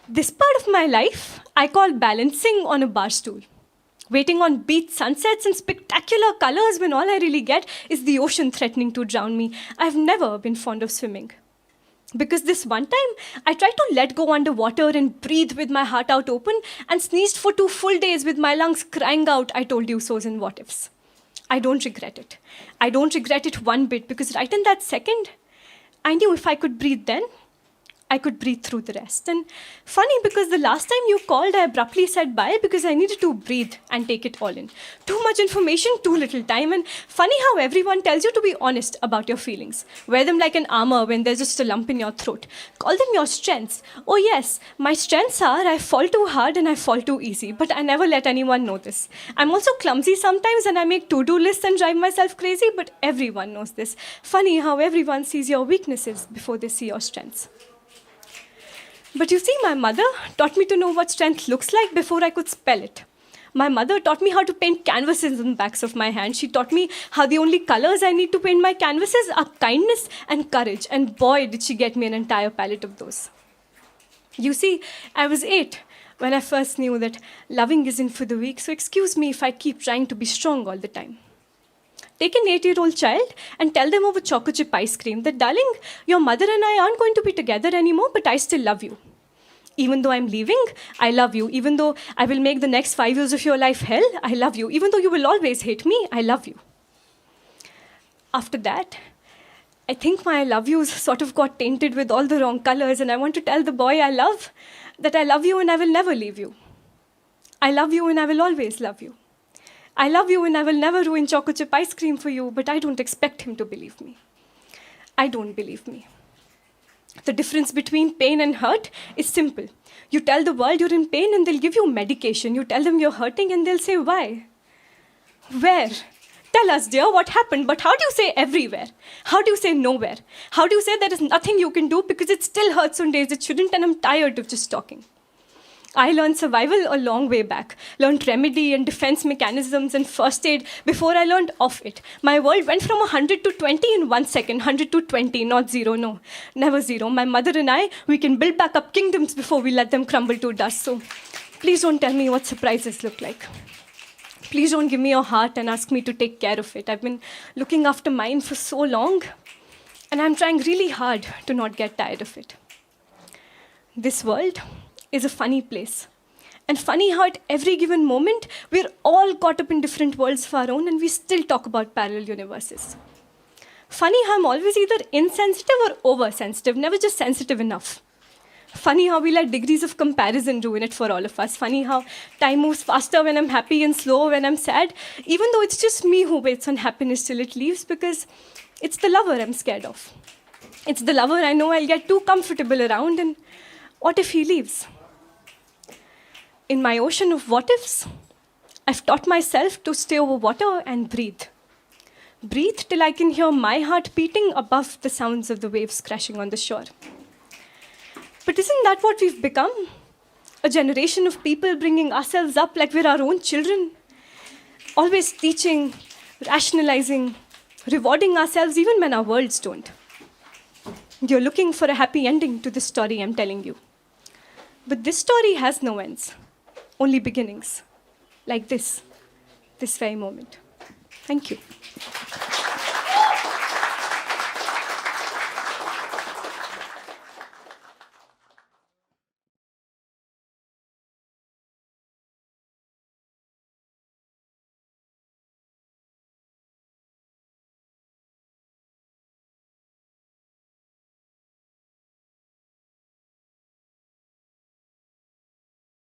This part of my life I call balancing on a bar stool. Waiting on beach sunsets and spectacular colors when all I really get is the ocean threatening to drown me. I've never been fond of swimming. Because this one time, I tried to let go underwater and breathe with my heart out open and sneezed for 2 full days with my lungs crying out, I told you so's and what ifs. I don't regret it. I don't regret it one bit because right in that second, I knew if I could breathe then, I could breathe through the rest. And funny because the last time you called, I abruptly said bye because I needed to breathe and take it all in. Too much information, too little time. And funny how everyone tells you to be honest about your feelings. Wear them like an armor when there's just a lump in your throat. Call them your strengths. Oh yes, my strengths are I fall too hard and I fall too easy, but I never let anyone know this. I'm also clumsy sometimes and I make to-do lists and drive myself crazy, but everyone knows this. Funny how everyone sees your weaknesses before they see your strengths. But you see, my mother taught me to know what strength looks like before I could spell it. My mother taught me how to paint canvases on the backs of my hands. She taught me how the only colors I need to paint my canvases are kindness and courage. And boy, did she get me an entire palette of those. You see, I was 8 when I first knew that loving isn't for the weak, so excuse me if I keep trying to be strong all the time. Take an 8-year-old child and tell them over chocolate chip ice cream that, darling, your mother and I aren't going to be together anymore, but I still love you. Even though I'm leaving, I love you. Even though I will make the next 5 years of your life hell, I love you. Even though you will always hate me, I love you. After that, I think my I love yous sort of got tainted with all the wrong colors, and I want to tell the boy I love that I love you and I will never leave you. I love you and I will always love you. I love you and I will never ruin chocolate chip ice cream for you, but I don't expect him to believe me. I don't believe me. The difference between pain and hurt is simple. You tell the world you're in pain and they'll give you medication. You tell them you're hurting and they'll say, why? Where? Tell us, dear, what happened? But how do you say everywhere? How do you say nowhere? How do you say there is nothing you can do because it still hurts on days it shouldn't and I'm tired of just talking? I learned survival a long way back, learned remedy and defense mechanisms and first aid before I learned off it. My world went from 100 to 20 in 1 second, 100 to 20, not 0, no, never 0. My mother and I, we can build back up kingdoms before we let them crumble to dust. So please don't tell me what surprises look like. Please don't give me your heart and ask me to take care of it. I've been looking after mine for so long, and I'm trying really hard to not get tired of it. This world is a funny place. And funny how at every given moment, we're all caught up in different worlds of our own and we still talk about parallel universes. Funny how I'm always either insensitive or oversensitive, never just sensitive enough. Funny how we let degrees of comparison ruin it for all of us. Funny how time moves faster when I'm happy and slower when I'm sad, even though it's just me who waits on happiness till it leaves because it's the lover I'm scared of. It's the lover I know I'll get too comfortable around, and what if he leaves? In my ocean of what-ifs, I've taught myself to stay over water and breathe. Breathe till I can hear my heart beating above the sounds of the waves crashing on the shore. But isn't that what we've become? A generation of people bringing ourselves up like we're our own children, always teaching, rationalizing, rewarding ourselves even when our worlds don't. You're looking for a happy ending to this story I'm telling you. But this story has no ends, only beginnings, like this very moment. Thank you.